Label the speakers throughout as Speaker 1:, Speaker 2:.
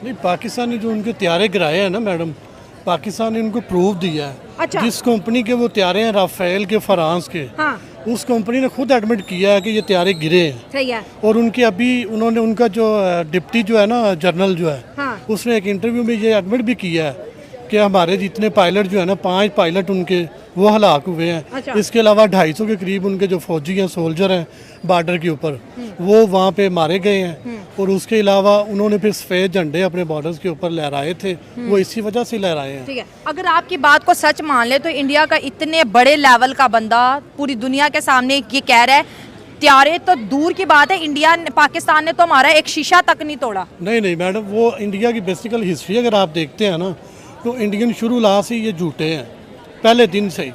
Speaker 1: नहीं, पाकिस्तान ने जो उनके त्यारे गिराए हैं ना मैडम, पाकिस्तान ने उनको प्रूफ दिया है।
Speaker 2: अच्छा।
Speaker 1: जिस कंपनी के वो त्यारे हैं राफेल के, फ्रांस के,
Speaker 2: हाँ
Speaker 1: उस कंपनी ने खुद एडमिट किया है कि ये त्यारे गिरे हैं।
Speaker 2: सही है।
Speaker 1: और उनके अभी उन्होंने उनका जो डिप्टी जो है ना जनरल जो है,
Speaker 2: हाँ
Speaker 1: उसने एक इंटरव्यू में ये एडमिट भी किया है कि हमारे जितने पायलट जो है ना, 5 पायलट उनके वो हलाक हुए हैं।
Speaker 2: अच्छा।
Speaker 1: इसके अलावा 250 के करीब उनके जो फौजी हैं, सोल्जर हैं बॉर्डर के ऊपर, वो वहाँ पे मारे गए हैं। और उसके अलावा उन्होंने फिर सफ़ेद झंडे अपने बॉर्डर्स के ऊपर लहराए थे, वो इसी वजह से लहराए हैं।
Speaker 2: ठीक है। अगर आपकी बात को सच मान ले तो इंडिया का इतने बड़े लेवल का बंदा पूरी दुनिया के सामने ये कह रहा है त्यारे तो दूर की बात है, इंडिया पाकिस्तान ने तो हमारा एक शीशा तक नहीं तोड़ा।
Speaker 1: नहीं नहीं मैडम, वो इंडिया की बेसिकल हिस्ट्री अगर आप देखते हैं ना, तो इंडियन शुरू ला से ये झूठे हैं, पहले दिन से ही।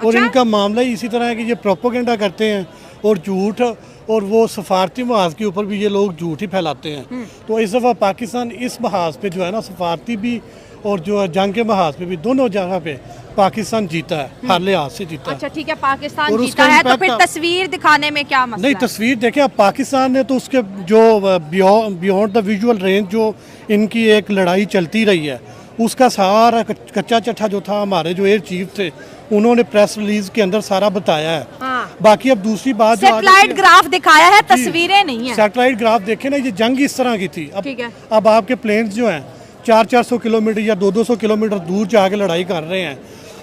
Speaker 1: और इनका मामला ही इसी तरह है कि ये प्रोपोगेंडा करते हैं और झूठ, और वो सफारती महाज के ऊपर भी ये लोग झूठ ही फैलाते हैं। तो इस दफ़ा पाकिस्तान इस महाज पे जो है ना, सफारती भी और जो है जंग के महाज पे भी, दोनों जगह पे पाकिस्तान जीता है, हर लिहाज से जीता है।
Speaker 2: अच्छा ठीक है, पाकिस्तान
Speaker 1: और
Speaker 2: जीता
Speaker 1: उसका
Speaker 2: है तो फिर
Speaker 1: impact-
Speaker 2: तस्वीर दिखाने में क्या मसला
Speaker 1: नहीं,
Speaker 2: है?
Speaker 1: तस्वीर देखें आप, पाकिस्तान ने तो उसके जो बियॉन्ड द विजुअल रेंज जो इनकी एक लड़ाई चलती रही है, उसका सारा कच्चा चट्ठा जो था, हमारे जो एयर चीफ थे उन्होंने प्रेस रिलीज के अंदर सारा बताया है।
Speaker 2: हाँ।
Speaker 1: बाकी अब दूसरी बात जो
Speaker 2: सैटेलाइट ग्राफ दिखाया है, तस्वीरें नहीं है।
Speaker 1: सैटेलाइट ग्राफ देखे ना, ये जंग इस तरह की थी।
Speaker 2: ठीक है।
Speaker 1: अब आपके प्लेन्स जो हैं 400-400 किलोमीटर या 200 किलोमीटर दूर जाके लड़ाई कर रहे हैं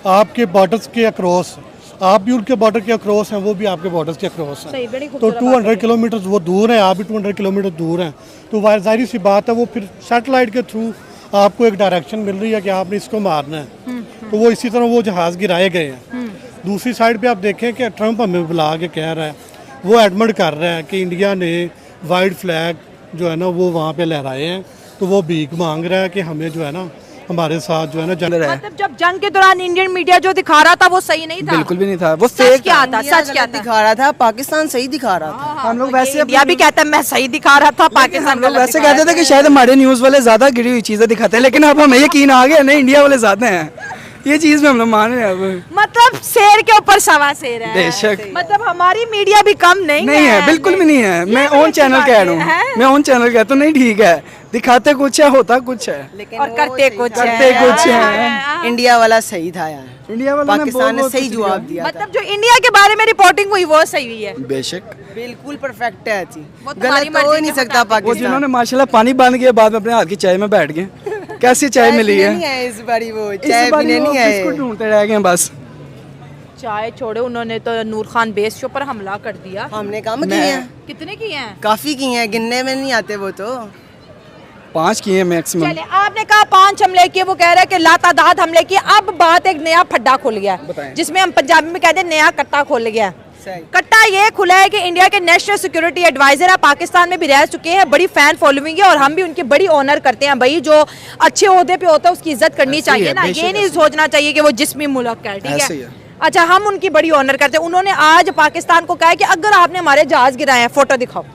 Speaker 1: आपके बॉर्डर्स के अक्रॉस। आप भी उनके बॉर्डर के अक्रॉस हैं, वो भी आपके बॉर्डर्स के अक्रॉस हैं।
Speaker 2: सही, बड़ी
Speaker 1: तो
Speaker 2: खूबसूरत
Speaker 1: 200 किलोमीटर वो दूर हैं, आप भी 200 किलोमीटर दूर हैं। तो जाहिर सी बात है, वो फिर सैटेलाइट के थ्रू आपको एक डायरेक्शन मिल रही है कि आपने इसको मारना है। तो वो इसी तरह वो जहाज़ गिराए गए हैं। दूसरी साइड पे आप देखें कि ट्रंप हमें बुला के कह रहा है, वो एडमिट कर रहा है कि इंडिया ने वाइट फ्लैग जो है ना वो वहाँ पे लहराए हैं। तो वो भीख मांग रहा है कि हमें जो है ना, हमारे साथ जो है ना जंग रहा है।
Speaker 2: मतलब जब जंग के दौरान इंडियन मीडिया जो दिखा रहा था वो सही नहीं था।
Speaker 3: बिल्कुल भी नहीं था, वो
Speaker 2: सच
Speaker 3: फेक
Speaker 2: क्या था? सच क्या था?
Speaker 4: दिखा रहा था, पाकिस्तान सही दिखा रहा था।
Speaker 3: हम लोग
Speaker 2: तो
Speaker 3: वैसे
Speaker 2: इंडिया भी कहता है मैं सही दिखा रहा था, पाकिस्तान
Speaker 3: हम लोग
Speaker 2: गलत
Speaker 3: वैसे
Speaker 2: दिखा
Speaker 3: कहते थे कि शायद हमारे न्यूज वाले ज्यादा गिरी हुई चीजें दिखाते हैं, लेकिन अब हमें यकीन आ गया नहीं, इंडिया वाले ज्यादा हैं। ये चीज में हम लोग मान रहे हैं अब।
Speaker 2: मतलब शेर के ऊपर सवा शेर है।
Speaker 3: बेशक।
Speaker 2: मतलब हमारी मीडिया भी कम नहीं
Speaker 3: है, बिल्कुल भी नहीं है। मैं ऑन चैनल कह रहा हूँ, मैं ऑन चैनल कहता हूँ, नहीं ठीक है, दिखाते कुछ है, होता कुछ है,
Speaker 2: और करते कुछ
Speaker 3: करते कुछ है।
Speaker 4: इंडिया वाला सही था यार,
Speaker 3: इंडिया वाला ने
Speaker 4: पाकिस्तान ने
Speaker 3: बहुत
Speaker 4: सही
Speaker 3: कुछ
Speaker 4: जवाब
Speaker 3: किया।
Speaker 4: दिया था।
Speaker 2: मतलब जो इंडिया के बारे में रिपोर्टिंग हुई वो सही हुई है।
Speaker 3: बेशक।
Speaker 4: बिल्कुल परफेक्ट है जी,
Speaker 2: वो तुम्हारी
Speaker 4: गलत तो हो
Speaker 2: मर्जी
Speaker 4: ही नहीं
Speaker 2: के
Speaker 4: सकता
Speaker 2: मुताबिक।
Speaker 3: वो
Speaker 4: पाकिस्तान।
Speaker 3: जिन्होंने माशाल्लाह पानी बांध के बाद में अपने हाथ की चाय में बैठ गए, कैसी चाय मिली
Speaker 4: पीने
Speaker 3: है
Speaker 4: नहीं आए इस बारी, वो
Speaker 3: इस
Speaker 4: चाय
Speaker 3: बारी
Speaker 4: पीने
Speaker 3: वो
Speaker 4: नहीं आए।
Speaker 3: बिस्कुट ढूंढते रह गए बस।
Speaker 2: चाय छोड़े, उन्होंने तो नूर खान बेस के ऊपर हमला कर दिया।
Speaker 4: हमने काम किए हैं,
Speaker 2: कितने किए हैं?
Speaker 4: काफी किए हैं, गिनने में नहीं आते वो तो।
Speaker 3: 5 किए मैक्सिमम।
Speaker 2: चले, आपने कहा 5 हमले किए, वो कह रहा है कि लातादाद हमले किए। अब बात एक नया फड्डा खुल गया,
Speaker 3: बताएं।
Speaker 2: जिसमें हम पंजाबी में कहते हैं नया कट्टा खुल गया।
Speaker 4: सही।
Speaker 2: कट्टा ये खुला है कि इंडिया के नेशनल सिक्योरिटी एडवाइजर है, पाकिस्तान में भी रह चुके हैं, बड़ी फैन फॉलोइंग है और हम भी उनकी बड़ी ऑनर करते हैं। भाई जो अच्छे ओहदे पे होता है उसकी इज्जत करनी
Speaker 3: ऐसे ही
Speaker 2: चाहिए
Speaker 3: है,
Speaker 2: ना,
Speaker 3: बेशक
Speaker 2: ये नहीं
Speaker 3: ऐसे।
Speaker 2: सोचना चाहिए कि वो जिस्मी मुल्क है। ठीक
Speaker 3: ऐसे ही
Speaker 2: है,
Speaker 3: है।
Speaker 2: अच्छा, हम उनकी बड़ी ऑनर करते हैं। उन्होंने आज पाकिस्तान को कहा है कि अगर आपने हमारे जहाज गिराए हैं, फोटो दिखाओ।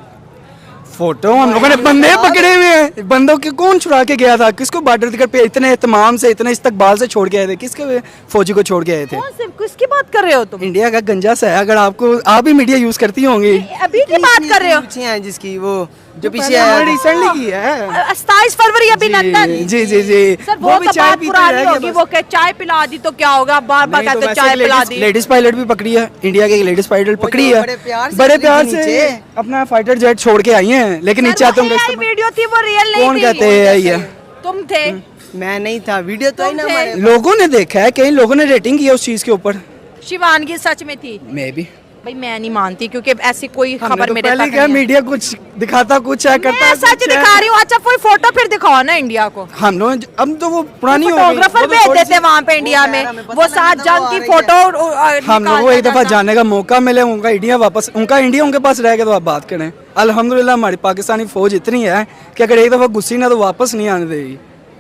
Speaker 3: फोटो हम लोगों ने बंदे पकड़े हुए हैं, बंदों के कौन छुड़ा के गया था, किसको बॉर्डर पे इतने एहतमाम से, इतने इस्तकबाल से छोड़ के आए थे, किसके फौजी को छोड़ के आए थे?
Speaker 2: कौन से किसकी बात कर रहे हो तुम?
Speaker 3: इंडिया का गंजा सा है, अगर आपको, आप भी मीडिया यूज करती होंगी।
Speaker 2: अभी की बात कर रहे हो?
Speaker 4: पीछे हैं जिसकी वो जो पीछे
Speaker 3: पहले
Speaker 4: आया
Speaker 3: हमने
Speaker 4: था।
Speaker 3: रिसेंटली की है।
Speaker 2: 27 फरवरी अभिनंदन।
Speaker 3: जी जी जी।
Speaker 2: सर वो
Speaker 3: भी
Speaker 2: तो
Speaker 3: चाय
Speaker 2: बात
Speaker 3: पीते
Speaker 2: पुरानी
Speaker 3: रह गए
Speaker 2: होगी,
Speaker 3: बस।
Speaker 2: वो कहे चाय पिला दी तो क्या होगा, बार बार
Speaker 3: नहीं तो
Speaker 2: कहते
Speaker 3: वैसे
Speaker 2: चाय पिला दी।
Speaker 3: लेडीज पायलट भी पकड़ी है, इंडिया के लेडीज पायलट
Speaker 4: वो
Speaker 3: पकड़ी
Speaker 4: जो
Speaker 3: है,
Speaker 4: बड़े प्यार से
Speaker 3: बड़े
Speaker 4: उतरी
Speaker 3: प्यार
Speaker 4: थी
Speaker 3: से
Speaker 4: नीचे।
Speaker 3: अपना फाइटर जेट छोड़ के आई हैं, लेकिन नीचे आते होंगे।
Speaker 2: AI वीडियो थी, वो रियल नहीं
Speaker 3: कौन
Speaker 2: थी।
Speaker 3: कहते हैं ये?
Speaker 2: तुम थे।
Speaker 4: मैं नहीं था, वीडियो तो ही ना
Speaker 2: तुम थे।
Speaker 4: हमारे।
Speaker 3: लोगों ने देखा है, कई लोगों ने रेटिंग की है उस चीज के ऊपर।
Speaker 2: शिवानगी सच में थी?
Speaker 3: मैं भी
Speaker 2: भाई मैं नहीं मानती, क्योंकि ऐसी कोई
Speaker 3: हमने
Speaker 2: खबर
Speaker 3: तो
Speaker 2: मेरे
Speaker 3: पहले
Speaker 2: तक
Speaker 3: क्या,
Speaker 2: नहीं है।
Speaker 3: मीडिया कुछ दिखाता कुछ है, करता
Speaker 2: मैं सच
Speaker 3: कुछ है।
Speaker 2: दिखा रही हूँ। अच्छा कोई फोटो फिर दिखाओ ना इंडिया को।
Speaker 3: हम लोग अब तो वो पुरानी हो गई,
Speaker 2: फोटोग्राफर
Speaker 3: वो तो
Speaker 2: भेज
Speaker 3: थोड़ी
Speaker 2: देते
Speaker 3: सी-
Speaker 2: वहाँ पे इंडिया में,
Speaker 4: हमें पता
Speaker 2: वो
Speaker 4: नहीं
Speaker 2: सात
Speaker 4: था
Speaker 2: जंग
Speaker 4: वो
Speaker 2: की
Speaker 4: आ रही
Speaker 2: फोटो
Speaker 3: हम लोगों को एक दफा
Speaker 2: निकालता था।
Speaker 3: जाने का मौका मिले, उनका इंडिया वापस, उनका इंडिया उनके पास रह गया तो आप बात करें। अल्हम्दुलिल्लाह हमारी पाकिस्तानी फौज इतनी है कि अगर एक दफा गुस्सी ना तो वापस नहीं आने देगी।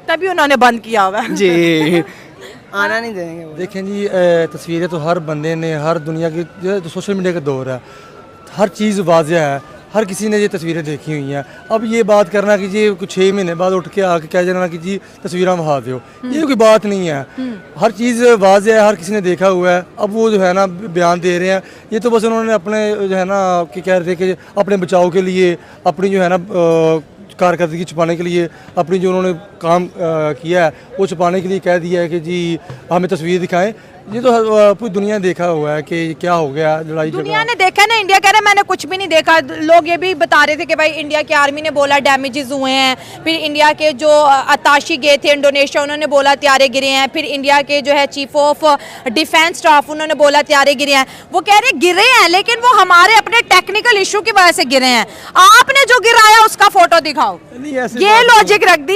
Speaker 2: तभी उन्होंने बंद किया हुआ है।
Speaker 3: जी।
Speaker 4: आना नहीं देंगे वो।
Speaker 5: देखें जी, तस्वीरें तो हर बंदे ने, हर दुनिया की जो सोशल मीडिया का दौर है, हर चीज़ वाज़ेह है, हर किसी ने ये तस्वीरें देखी हुई हैं। अब ये बात करना कि जी कुछ 6 महीने बाद उठ के आके कह जाना कि जी तस्वीरें वहा दो, ये कोई बात नहीं है। हर चीज़ वाज़ेह है, हर किसी ने देखा हुआ है। अब वो जो है ना बयान दे रहे हैं, ये तो बस उन्होंने अपने जो है ना कि कह रहे थे कि अपने बचाव के लिए अपनी जो है ना कारकर्दगी छुपाने के लिए अपनी जो उन्होंने काम किया है वो छुपाने के लिए कह दिया है कि जी हमें तस्वीर दिखाएं। ये तो पूरी दुनिया ने देखा हुआ है कि क्या हो गया, लड़ाई
Speaker 2: दुनिया ने देखा ना, इंडिया कह रहा है मैंने कुछ भी नहीं देखा। लोग ये भी बता रहे थे कि भाई इंडिया की आर्मी ने बोला डैमेजेस हुए हैं, फिर इंडिया के जो अताशी गए थे इंडोनेशिया उन्होंने बोला त्यारे गिरे हैं, फिर इंडिया के जो है चीफ ऑफ डिफेंस स्टाफ उन्होंने बोला त्यारे गिरे हैं। वो कह रहे गिरे हैं लेकिन वो हमारे अपने टेक्निकल इशू की वजह से गिरे हैं। आपने जो गिराया उसका फोटो दिखाओ,
Speaker 5: नहीं, ऐसी
Speaker 2: ये
Speaker 5: बात नहीं।
Speaker 2: लॉजिक रख दी।